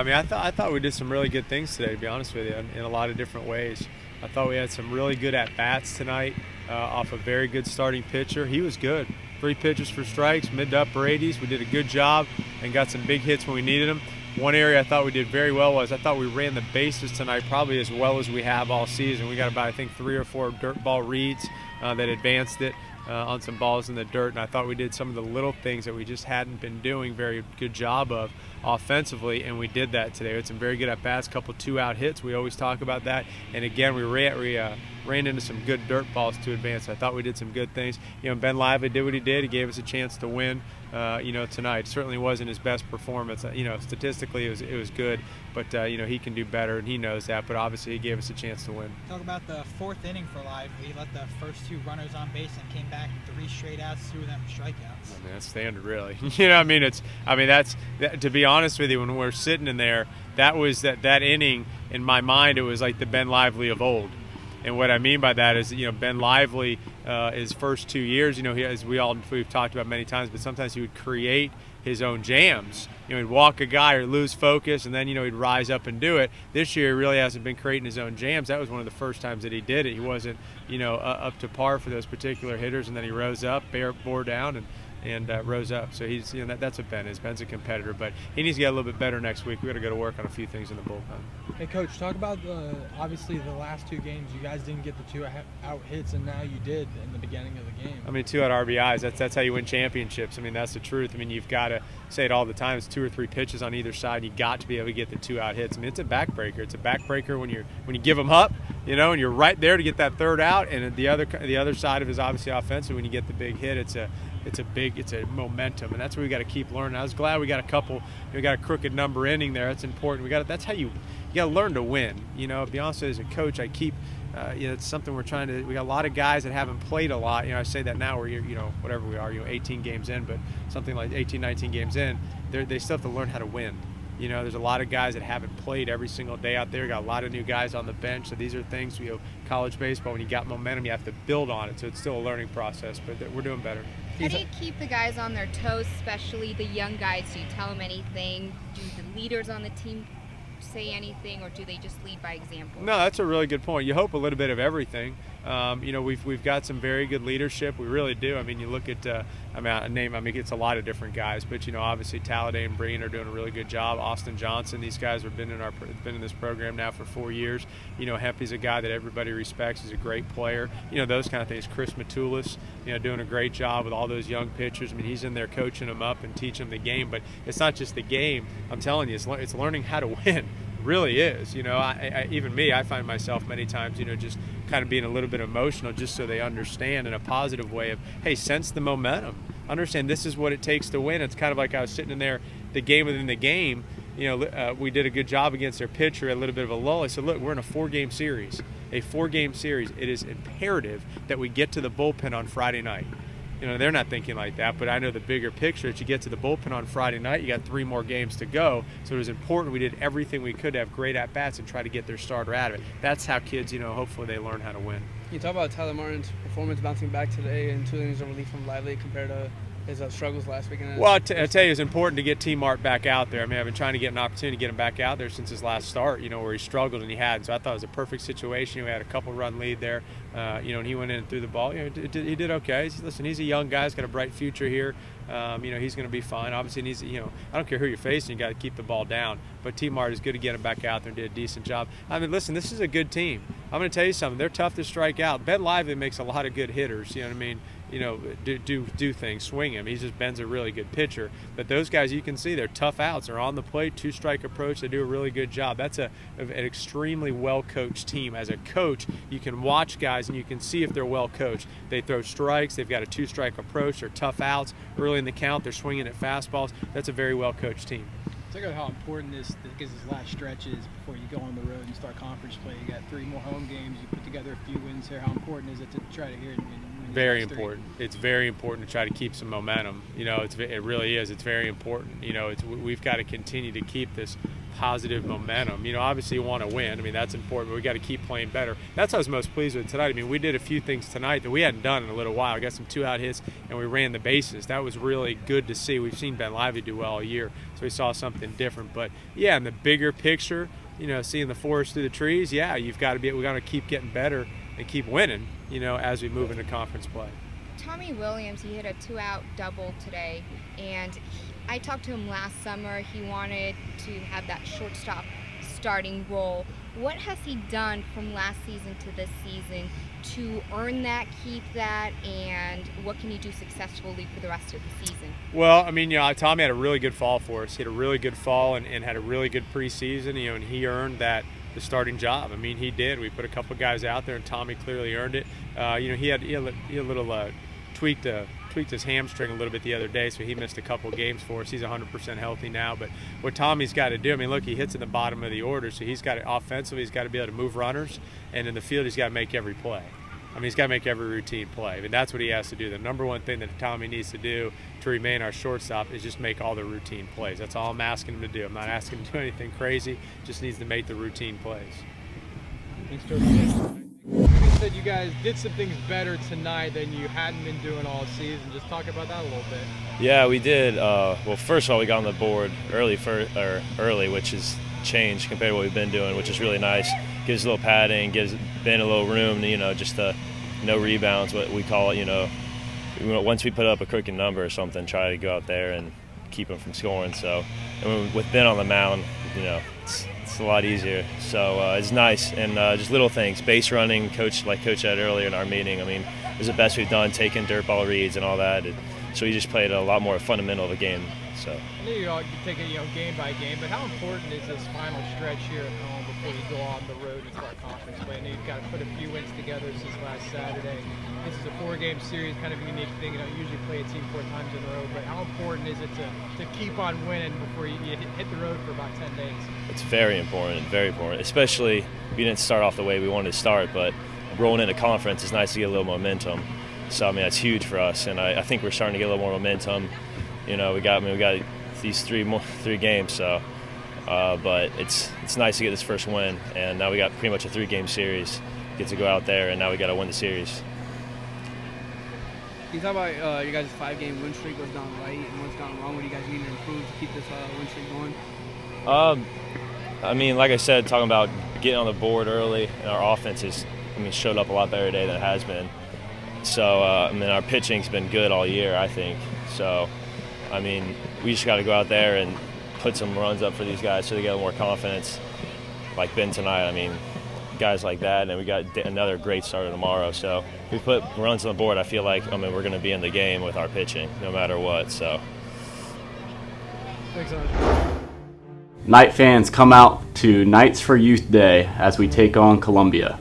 I mean, I thought we did some really good things today, to be honest with you, in a lot of different ways. I thought we had some really good at-bats tonight off a very good starting pitcher. He was good. 3 pitches for strikes, mid to upper 80s. We did a good job and got some big hits when we needed them. One area I thought we did very well was I thought we ran the bases tonight probably as well as we have all season. We got about, I think, 3 or 4 dirt ball reads that advanced it on some balls in the dirt, and I thought we did some of the little things that we just hadn't been doing very good job of offensively, and we did that today. We had some very good at-bats, a couple 2-out hits. We always talk about that. And again, we ran into some good dirt balls to advance. I thought we did some good things. Ben Lively did what he did. He gave us a chance to win. Tonight certainly wasn't his best performance. Statistically it was good, but he can do better, and he knows that. But obviously he gave us a chance to win. Talk about the 4th inning for Lively. He let the first 2 runners on base and came back 3 straight outs, 2 of them strikeouts. I mean, that's standard, really. That's to be honest with you, when we're sitting in there, that was that inning in my mind. It was like the Ben Lively of old. And what I mean by that is, Ben Lively, his first 2 years, we've talked about many times, but sometimes he would create his own jams. He'd walk a guy or lose focus, and then, he'd rise up and do it. This year, he really hasn't been creating his own jams. That was one of the first times that he did it. He wasn't, up to par for those particular hitters, and then he rose up, bore down, and rose up. So he's, that's what Ben is. Ben's a competitor, but he needs to get a little bit better next week. We got to go to work on a few things in the bullpen. Hey, Coach, talk about obviously the last 2 games. You guys didn't get the 2-out hits, and now you did in the beginning of the game. I mean, 2-out RBIs. That's how you win championships. I mean, that's the truth. I mean, you've got to say it all the time. It's 2 or 3 pitches on either side. You got to be able to get the 2-out hits. I mean, it's a backbreaker. It's a backbreaker when you give them up, and you're right there to get that 3rd out. And the other side of it is obviously offensive. When you get the big hit, it's a momentum, and that's what we got to keep learning. I was glad we got a couple. We got a crooked number inning there. That's important. That's how you got to learn to win. To be honest with you, as a coach, I keep. It's something we're trying to. We got a lot of guys that haven't played a lot. I say that now. We're whatever we are. 18 games in, but something like 18, 19 games in, they still have to learn how to win. There's a lot of guys that haven't played every single day out there. Got a lot of new guys on the bench. So these are things, college baseball, when you got momentum, you have to build on it. So it's still a learning process, but we're doing better. How do you keep the guys on their toes, especially the young guys? Do you tell them anything? Do the leaders on the team say anything, or do they just lead by example? No, that's a really good point. You hope a little bit of everything. We've got some very good leadership. We really do. I mean, you look at it's a lot of different guys, but obviously Talladay and Breen are doing a really good job. Austin Johnson, these guys have been in this program now for 4 years. Hempy's a guy that everybody respects. He's a great player. Those kind of things. Chris Matulis, doing a great job with all those young pitchers. I mean, he's in there coaching them up and teaching them the game. But it's not just the game. I'm telling you, it's learning how to win. Really is. Even me, I find myself many times, just kind of being a little bit emotional just so they understand in a positive way of, hey, sense the momentum. Understand this is what it takes to win. It's kind of like I was sitting in there, the game within the game. We did a good job against their pitcher, a little bit of a lull. I said, look, we're in a 4-game series. It is imperative that we get to the bullpen on Friday night. They're not thinking like that, but I know the bigger picture. That you get to the bullpen on Friday night, you got 3 more games to go. So it was important we did everything we could to have great at-bats and try to get their starter out of it. That's how kids, hopefully they learn how to win. You talk about Tyler Martin's performance bouncing back today in 2 innings of relief from Lively compared to his struggles last weekend. Well, I tell you, it's important to get T. Mart back out there. I mean, I've been trying to get an opportunity to get him back out there since his last start, where he struggled and he hadn't. So I thought it was a perfect situation. We had a couple-run lead there, and he went in and threw the ball. He did okay. He's a young guy. He's got a bright future here. He's going to be fine. Obviously, I don't care who you're facing. You got to keep the ball down. But T. Mart is good to get him back out there and did a decent job. I mean, listen, this is a good team. I'm going to tell you something. They're tough to strike out. Ben Lively makes a lot of good hitters. You know what I mean? Do things, swing him. Ben's a really good pitcher. But those guys, you can see, they're tough outs. They're on the plate, 2-strike approach. They do a really good job. That's an extremely well-coached team. As a coach, you can watch guys and you can see if they're well-coached. They throw strikes. They've got a 2-strike approach. They're tough outs. Early in the count, they're swinging at fastballs. That's a very well-coached team. Talk about how important this last stretch is before you go on the road and start conference play. You got 3 more home games. You put together a few wins here. How important is it to try to hear it? Very important. It's very important to try to keep some momentum. It really is. It's very important. We've got to continue to keep this positive momentum. Obviously you want to win. I mean, that's important, but we got to keep playing better. That's what I was most pleased with tonight. I mean, we did a few things tonight that we hadn't done in a little while. We got some 2-out hits, and we ran the bases. That was really good to see. We've seen Ben Lively do well all year, so we saw something different. But, yeah, in the bigger picture, seeing the forest through the trees, yeah, we got to keep getting better and keep winning, as we move into conference play. Tommy Williams, he hit a 2-out double today, and I talked to him last summer. He wanted to have that shortstop starting role. What has he done from last season to this season to earn that, keep that, and what can he do successfully for the rest of the season? Well, I mean, Tommy had a really good fall for us. He had a really good fall and had a really good preseason, and he earned the starting job. I mean, he did. We put a couple guys out there, and Tommy clearly earned it. He had a little tweaked his hamstring a little bit the other day, so he missed a couple games for us. He's 100% healthy now. But what Tommy's got to do, I mean, look, he hits in the bottom of the order, so he's got to offensively, he's got to be able to move runners, and in the field, he's got to make every play. I mean, he's got to make every routine play. I mean, that's what he has to do. The number one thing that Tommy needs to do to remain our shortstop is just make all the routine plays. That's all I'm asking him to do. I'm not asking him to do anything crazy. Just needs to make the routine plays. Thanks, Terry. You said you guys did some things better tonight than you hadn't been doing all season. Just talk about that a little bit. Yeah, we did. Well, first of all, we got on the board early, which is changed compared to what we've been doing, which is really nice. Gives a little padding, gives Ben a little room, just no rebounds, what we call it. Once we put up a crooked number or something, try to go out there and keep him from scoring. So, and with Ben on the mound, it's a lot easier. So it's nice, and just little things, base running, Coach said earlier in our meeting. I mean, it was the best we've done, taking dirt ball reads and all that. So we just played a lot more fundamental of a game. So I know you take it game by game, but how important is this final stretch here at home before you go on the road and start conference play? I know you've got to put a few wins together since last Saturday. This is a 4-game series, kind of a unique thing. You don't usually play a team 4 times in a row, but how important is it to keep on winning before you hit the road for about 10 days? It's very important, especially we didn't start off the way we wanted to start, but rolling into conference, it's nice to get a little momentum. So, I mean, that's huge for us, and I think we're starting to get a little more momentum. We got these three games, so but it's nice to get this first win, and now we got pretty much a 3-game series. Get to go out there, and now we got to win the series. Can you talk about your guys' 5-game win streak? What's gone right and what's gone wrong? What do you guys need to improve to keep this win streak going? I mean, like I said, talking about getting on the board early, and our offense showed up a lot better today than it has been. So, our pitching's been good all year, I think. So, we just got to go out there and put some runs up for these guys so they get more confidence. Like Ben tonight, guys like that, and we got another great starter tomorrow. So, if we put runs on the board, I feel like we're going to be in the game with our pitching, no matter what. So, Thanks, Andre. Knight fans, come out to Knights for Youth Day as we take on Columbia.